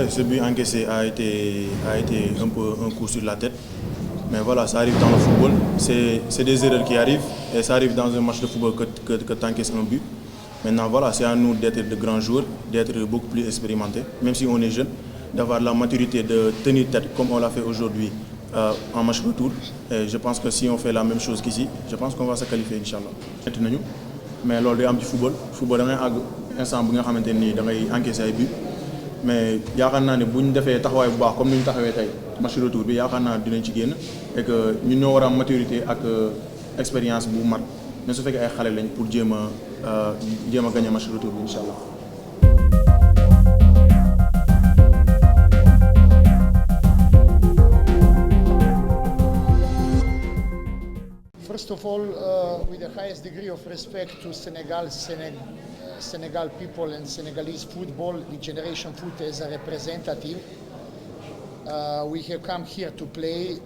Ouais, ce but encaissé a été un peu un coup sur la tête. Mais voilà, ça arrive dans le football. C'est des erreurs qui arrivent. Et ça arrive dans un match de football que tu encaisses un but. Maintenant, voilà, c'est à nous d'être de grands joueurs, d'être beaucoup plus expérimentés, même si on est jeune, d'avoir la maturité de tenir tête comme on l'a fait aujourd'hui en match retour. Et je pense que si on fait la même chose qu'ici, je pense qu'on va se qualifier, Inch'Allah. Mais loolu day am ci football da ngay àgg instant bi nga xamante nii da ngay encaisser ay but mais yaakaar naa ne bu ñu defee taxawaay bu baax comme ni ñu taxawee tey match retour bi yaakaar naa dinañ ci génn et que ñun ñoo war a am maturité ak expérience bu mat mais su fekkee ay xale lañ pour jéem a gagner match retour bi incha allah. First of all, with the highest degree of respect to Senegal people and Senegalese football, the Generation Foot as a representative, we have come here to play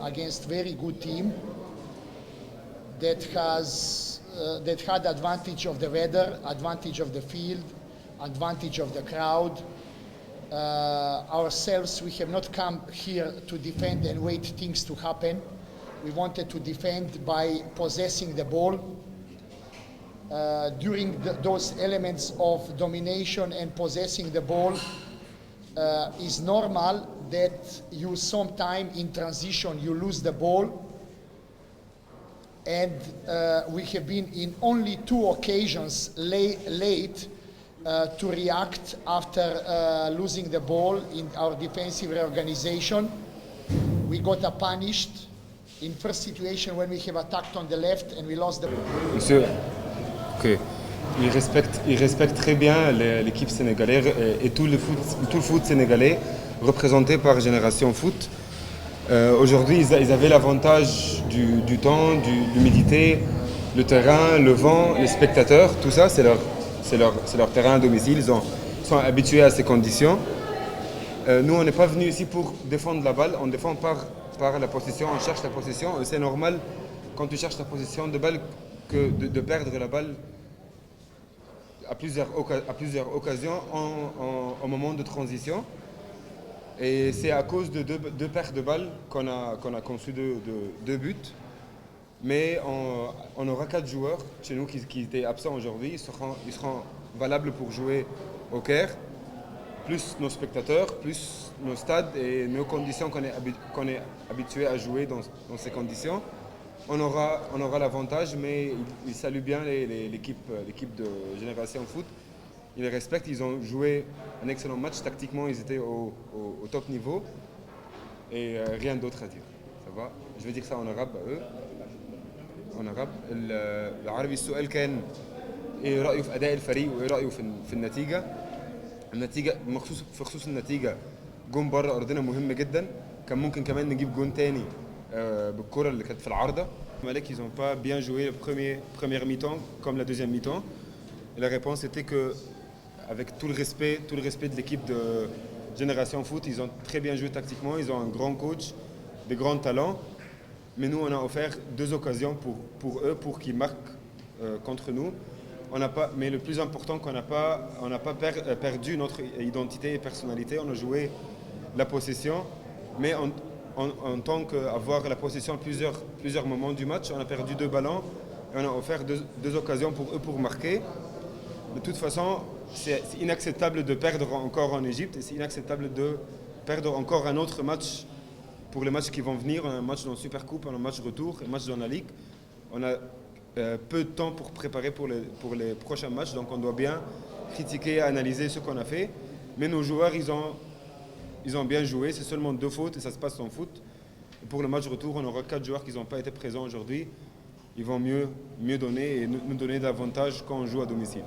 against very good team that had advantage of the weather, advantage of the field, advantage of the crowd. Ourselves, we have not come here to defend and wait things to happen. We wanted to defend by possessing the ball. During those elements of domination and possessing the ball, is normal that you sometime in transition you lose the ball. And we have been in only 2 occasions late to react after losing the ball in our defensive reorganization. We got punished in first situation when we have attacked on the left and we lost the ball. Monsieur, ok. Il respecte très bien l'équipe sénégalaise et tout le foot sénégalais représenté par Génération Foot. Aujourd'hui, ils avaient l'avantage du temps, de l'humidité, le terrain, le vent, les spectateurs, tout ça, c'est leur terrain à domicile. Ils sont habitués à ces conditions. Nous, on n'est pas venus ici pour défendre la balle, on défend par la possession, on cherche la possession. C'est normal quand tu cherches la possession de balle de perdre la balle à plusieurs occasions au moment de transition. Et c'est à cause de deux pertes de balles qu'on a conçu deux buts. Mais on aura 4 joueurs chez nous qui étaient absents aujourd'hui. Ils seront valables pour jouer au Caire, plus nos spectateurs, plus nos stades et nos conditions qu'on est habitué à jouer dans ces conditions. On aura l'avantage, mais ils saluent bien l'équipe de Génération Foot. Ils les respectent, ils ont joué un excellent match. Tactiquement, ils étaient au top niveau. Et rien d'autre à dire. Ça va? Je vais dire ça en arabe à eux. En arabe. العربي السؤال كان ايه رأيه في أداء الفريق وايه رأيه في النتيجة. النتيجة في خصوص النتيجة جون بره أرضنا مهم جدا. كان ممكن كمان نجيب جون تاني بالكرة اللي كانت في العارضة. Malek, ils n'ont pas bien joué la première mi-temps comme la deuxième mi-temps. Et la réponse était que, avec tout le respect de l'équipe de Génération Foot, ils ont très bien joué tactiquement, ils ont un grand coach, des grands talents. Mais nous, on a offert 2 occasions pour eux, pour qu'ils marquent contre nous. Mais le plus important, qu'on n'a pas perdu notre identité et personnalité. On a joué la possession, mais en tant qu'avoir la possession à plusieurs moments du match, on a perdu 2 ballons et on a offert 2 occasions pour eux pour marquer. De toute façon, c'est inacceptable de perdre encore en Égypte et c'est inacceptable de perdre encore un autre match pour les matchs qui vont venir. On a un match dans la Supercoupe, on a un match retour, un match dans la Ligue. On a peu de temps pour préparer pour les prochains matchs, donc on doit bien critiquer et analyser ce qu'on a fait. Mais nos joueurs, ils ont bien joué, c'est seulement 2 fautes et ça se passe en foot. Et pour le match retour, on aura 4 joueurs qui n'ont pas été présents aujourd'hui. Ils vont mieux donner et nous donner davantage quand on joue à domicile.